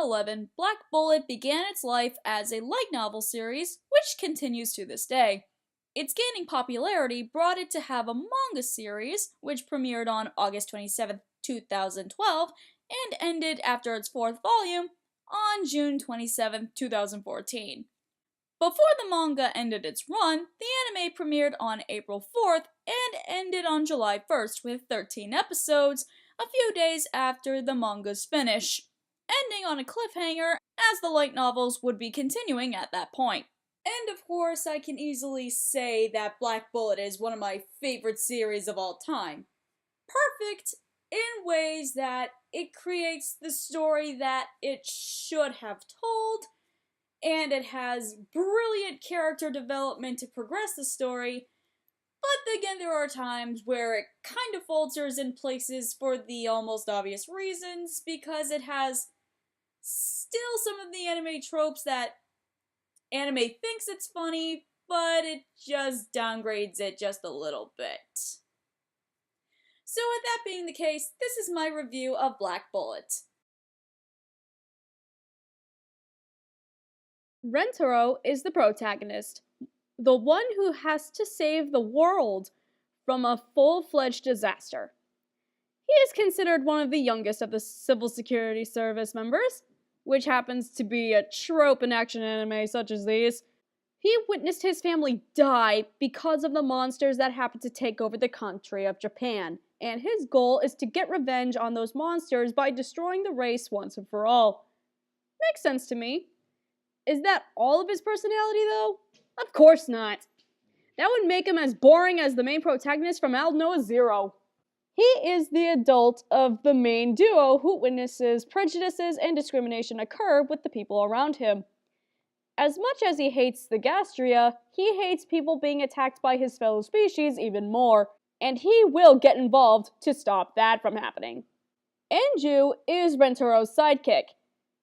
2011, Black Bullet began its life as a light novel series, which continues to this day. Its gaining popularity brought it to have a manga series, which premiered on August 27, 2012, and ended after its fourth volume on June 27, 2014. Before the manga ended its run, the anime premiered on April 4th and ended on July 1st with 13 episodes, a few days after the manga's finish, ending on a cliffhanger as the light novels would be continuing at that point. And of course, I can easily say that Black Bullet is one of my favorite series of all time. Perfect in ways that it creates the story that it should have told, and it has brilliant character development to progress the story, but again there are times where it kind of falters in places for the almost obvious reasons, because it has still some of the anime tropes that anime thinks it's funny, but it just downgrades it just a little bit. So with that being the case, this is my review of Black Bullet. Rentaro is the protagonist, the one who has to save the world from a full-fledged disaster. He is considered one of the youngest of the Civil Security Service members, which happens to be a trope in action anime such as these. He witnessed his family die because of the monsters that happened to take over the country of Japan, and his goal is to get revenge on those monsters by destroying the race once and for all. Makes sense to me. Is that all of his personality, though? Of course not. That would make him as boring as the main protagonist from Aldnoah Zero. He is the adult of the main duo who witnesses prejudices and discrimination occur with the people around him. As much as he hates the Gastria, he hates people being attacked by his fellow species even more, and he will get involved to stop that from happening. Anju is Rentaro's sidekick.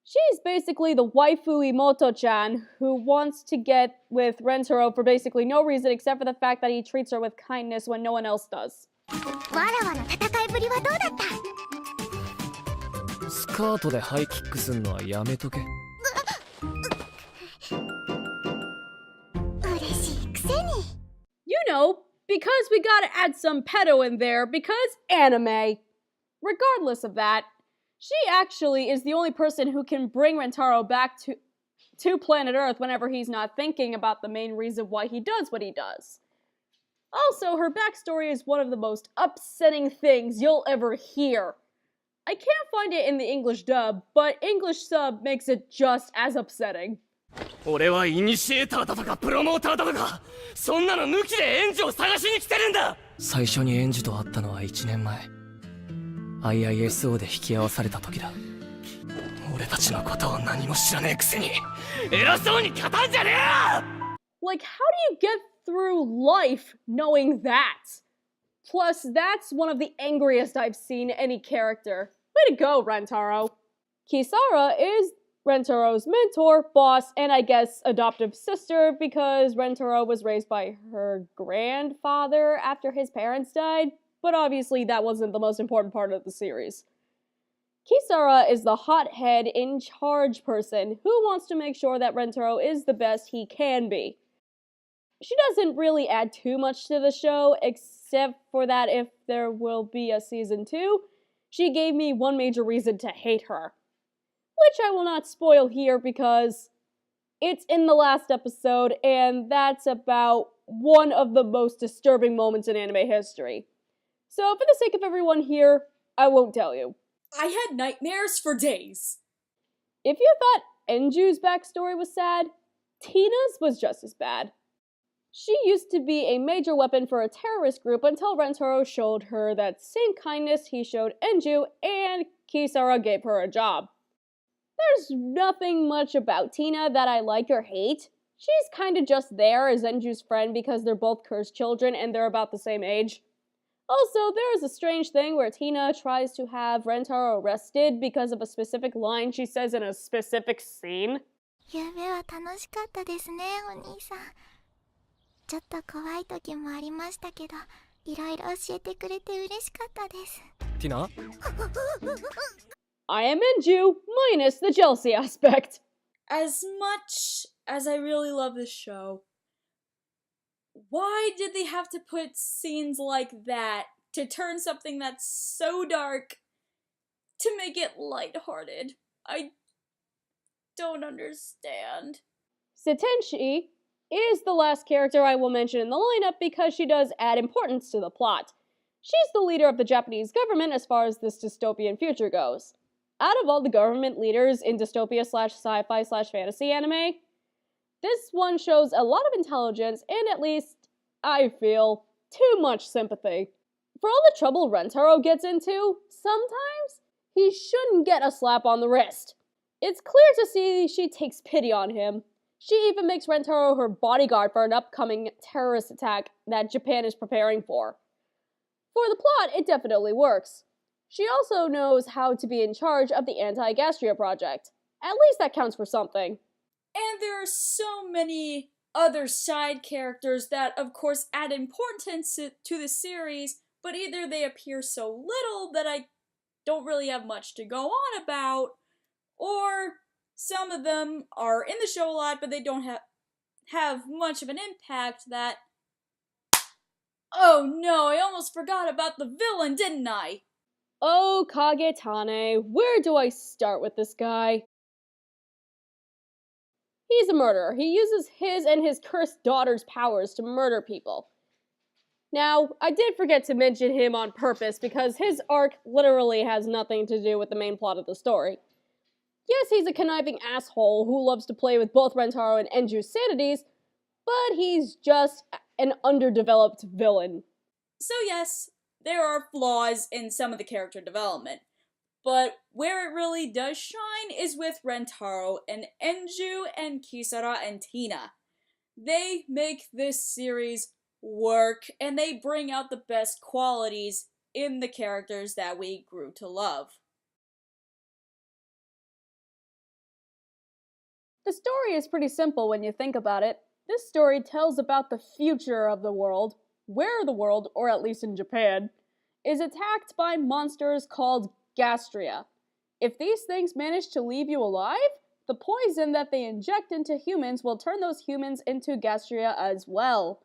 She's basically the waifu Imoto-chan who wants to get with Rentaro for basically no reason except for the fact that he treats her with kindness when no one else does. わらわの戦いぶりはどうだった？スカートでハイキックすんのはやめとけ。嬉しいくせに。You know, because we gotta add some pedo in there because anime. Regardless of that, she actually is the only person who can bring Rentaro back to planet Earth whenever he's not thinking about the main reason why he does what he does. Also, her backstory is one of the most upsetting things you'll ever hear. I can't find it in the English dub, but English sub makes it just as upsetting. 俺はイニシエーターだとかプロモーターだとかそんなの抜きでエンジを探しに来てるんだ。最初にエンジと会ったのは1年前。IISO で引き合わされた時だ。俺たちのことを何も知らねえくせに偉そうに語んじゃねえよ！ Like, how do you get through life knowing that? Plus, that's one of the angriest I've seen any character. Way to go, Rentaro. Kisara is Rentaro's mentor, boss, and I guess adoptive sister because Rentaro was raised by her grandfather after his parents died, but obviously that wasn't the most important part of the series. Kisara is the hothead, in-charge person who wants to make sure that Rentaro is the best he can be. She doesn't really add too much to the show, except for that if there will be a season 2, she gave me one major reason to hate her. Which I will not spoil here because it's in the last episode, and that's about one of the most disturbing moments in anime history. So for the sake of everyone here, I won't tell you. I had nightmares for days. If you thought Enju's backstory was sad, Tina's was just as bad. She used to be a major weapon for a terrorist group until Rentaro showed her that same kindness he showed Enju, and Kisara gave her a job. There's nothing much about Tina that I like or hate. She's kinda just there as Enju's friend because they're both cursed children and they're about the same age. Also, there is a strange thing where Tina tries to have Rentaro arrested because of a specific line she says in a specific scene. 夢は楽しかったですね、お兄さん。ちょっと怖い時もありましたけど、いろいろ教えてくれて嬉しかったです。ティナ I am Inju, minus the jealousy aspect. As much as I really love this show, why did they have to put scenes like that to turn something that's so dark to make it lighthearted? I don't understand. Satenshi is the last character I will mention in the lineup because she does add importance to the plot. She's the leader of the Japanese government as far as this dystopian future goes. Out of all the government leaders in dystopia slash sci-fi slash fantasy anime, this one shows a lot of intelligence and at least, I feel, too much sympathy. For all the trouble Rentaro gets into, sometimes he shouldn't get a slap on the wrist. It's clear to see she takes pity on him. She even makes Rentaro her bodyguard for an upcoming terrorist attack that Japan is preparing for. For the plot, it definitely works. She also knows how to be in charge of the anti-Gastria project. At least that counts for something. And there are so many other side characters that, of course, add importance to the series, but either they appear so little that I don't really have much to go on about, or some of them are in the show a lot, but they don't have much of an impact that... Oh no, I almost forgot about the villain, didn't I? Oh, Kagetane, where do I start with this guy? He's a murderer. He uses his and his cursed daughter's powers to murder people. Now, I did forget to mention him on purpose because his arc literally has nothing to do with the main plot of the story. Yes, he's a conniving asshole who loves to play with both Rentaro and Enju's sanities, but he's just an underdeveloped villain. So yes, there are flaws in some of the character development, but where it really does shine is with Rentaro and Enju and Kisara and Tina. They make this series work, and they bring out the best qualities in the characters that we grew to love. The story is pretty simple when you think about it. This story tells about the future of the world, where the world, or at least in Japan, is attacked by monsters called Gastria. If these things manage to leave you alive, the poison that they inject into humans will turn those humans into Gastria as well.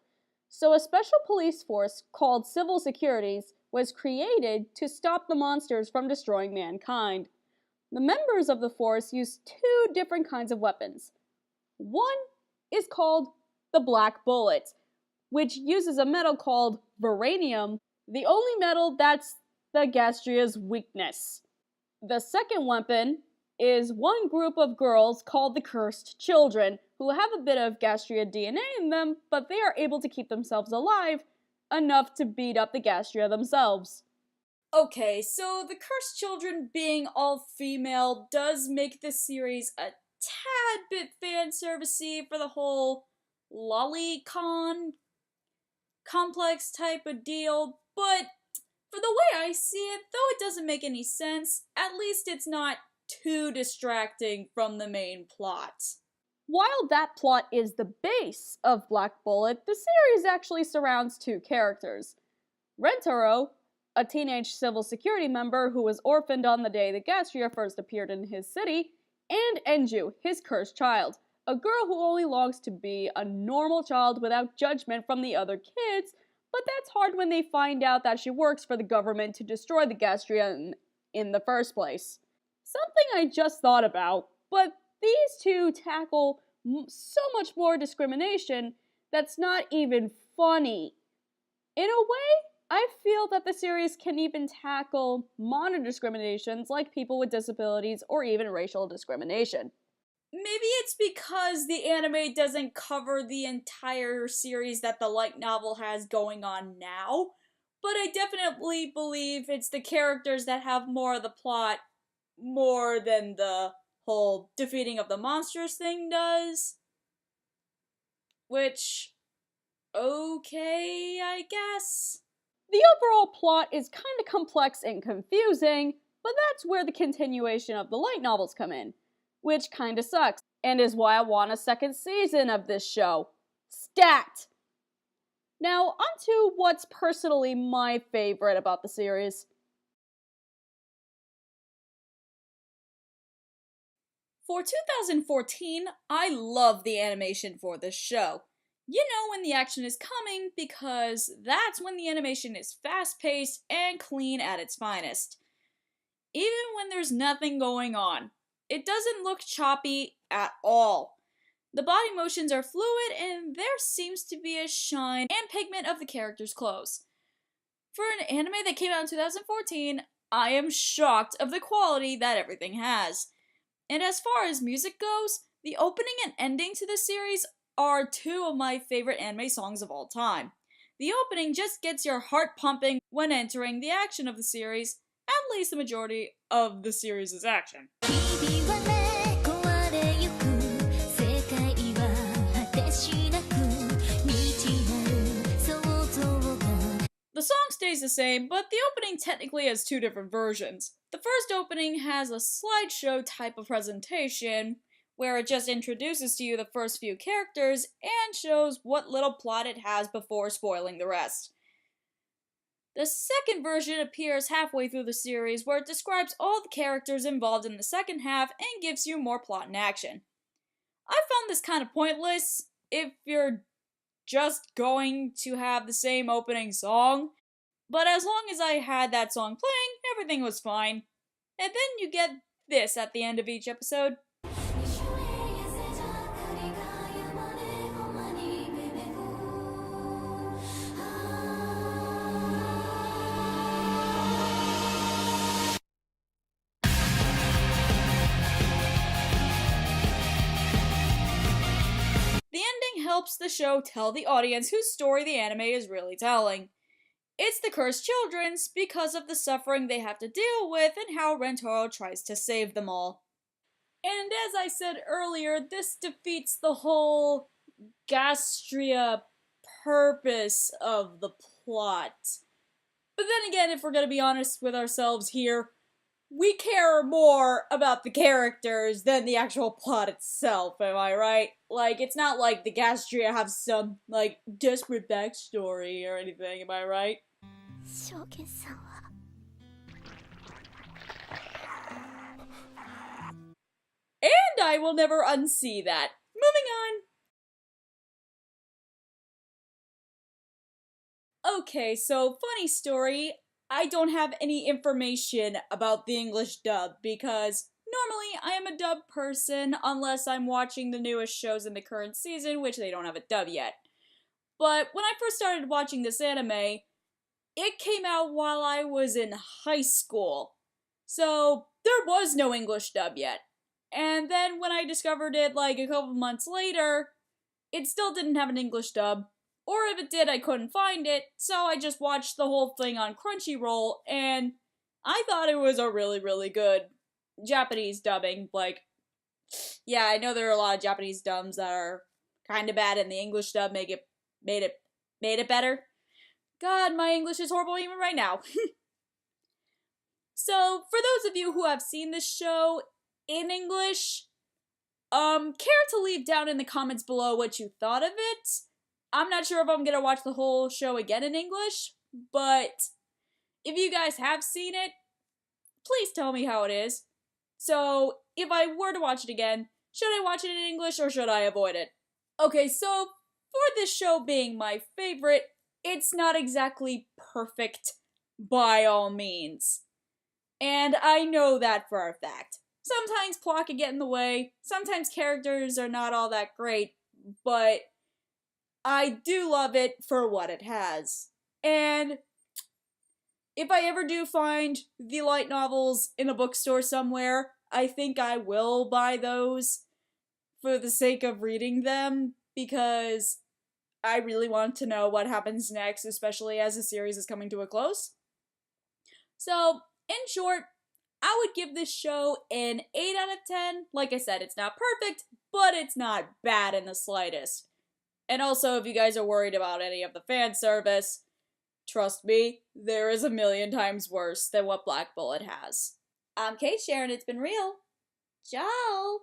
So a special police force called Civil Securities was created to stop the monsters from destroying mankind. The members of the force use two different kinds of weapons. One is called the Black Bullet, which uses a metal called Veranium, the only metal that's the Gastria's weakness. The second weapon is one group of girls called the Cursed Children, who have a bit of Gastria DNA in them, but they are able to keep themselves alive enough to beat up the Gastria themselves. Okay, so the Cursed Children being all female does make this series a tad bit fanservice-y for the whole lolicon complex type of deal, but for the way I see it, though it doesn't make any sense, at least it's not too distracting from the main plot. While that plot is the base of Black Bullet, the series actually surrounds two characters. Rentaro, a teenage civil security member who was orphaned on the day the Gastria first appeared in his city, and Enju, his cursed child, a girl who only longs to be a normal child without judgment from the other kids, but that's hard when they find out that she works for the government to destroy the Gastria in the first place. Something I just thought about, but these two tackle so much more discrimination that's not even funny. In a way, I feel that the series can even tackle modern discriminations like people with disabilities or even racial discrimination. Maybe it's because the anime doesn't cover the entire series that the light novel has going on now, but I definitely believe it's the characters that have more of the plot more than the whole defeating of the monsters thing does. Which, okay, I guess. The overall plot is kind of complex and confusing, but that's where the continuation of the light novels come in, which kinda sucks, and is why I want a second season of this show. Stat! Now, onto what's personally my favorite about the series. For 2014, I love the animation for this show. You know when the action is coming because that's when the animation is fast-paced and clean at its finest. Even when there's nothing going on. It doesn't look choppy at all. The body motions are fluid and there seems to be a shine and pigment of the characters' clothes. For an anime that came out in 2014, I am shocked of the quality that everything has. And as far as music goes, the opening and ending to this series are two of my favorite anime songs of all time. The opening just gets your heart pumping when entering the action of the series, at least the majority of the series' action. The song stays the same, but the opening technically has two different versions. The first opening has a slideshow type of presentation, where it just introduces to you the first few characters and shows what little plot it has before spoiling the rest. The second version appears halfway through the series, where it describes all the characters involved in the second half and gives you more plot and action. I found this kind of pointless if you're just going to have the same opening song, but as long as I had that song playing, everything was fine. And then you get this at the end of each episode. The ending helps the show tell the audience whose story the anime is really telling. It's the cursed children's because of the suffering they have to deal with and how Rentaro tries to save them all. And as I said earlier, this defeats the whole Gastria purpose of the plot. But then again, if we're gonna be honest with ourselves here, we care more about the characters than the actual plot itself, am I right? Like, it's not like the Gastria have some, like, desperate backstory or anything, am I right? And I will never unsee that. Moving on. Okay, so funny story. I don't have any information about the English dub because normally I am a dub person unless I'm watching the newest shows in the current season, which they don't have a dub yet. But when I first started watching this anime, it came out while I was in high school. So there was no English dub yet. And then when I discovered it like a couple months later, it still didn't have an English dub. Or if it did, I couldn't find it, so I just watched the whole thing on Crunchyroll, and I thought it was a really, really good Japanese dubbing. Like, yeah, I know there are a lot of Japanese dubs that are kind of bad, and the English dub made it better. God, my English is horrible even right now. So, for those of you who have seen this show in English, care to leave down in the comments below what you thought of it. I'm not sure if I'm gonna watch the whole show again in English, but if you guys have seen it, please tell me how it is. So, if I were to watch it again, should I watch it in English or should I avoid it? Okay, so for this show being my favorite, it's not exactly perfect by all means. And I know that for a fact. Sometimes plot can get in the way, sometimes characters are not all that great, but I do love it for what it has. And if I ever do find the light novels in a bookstore somewhere, I think I will buy those for the sake of reading them, because I really want to know what happens next, especially as the series is coming to a close. So, in short, I would give this show an 8 out of 10. Like I said, it's not perfect, but it's not bad in the slightest. And also, if you guys are worried about any of the fan service, trust me, there is a million times worse than what Black Bullet has. I'm Cait Cher, and it's been real. Ciao!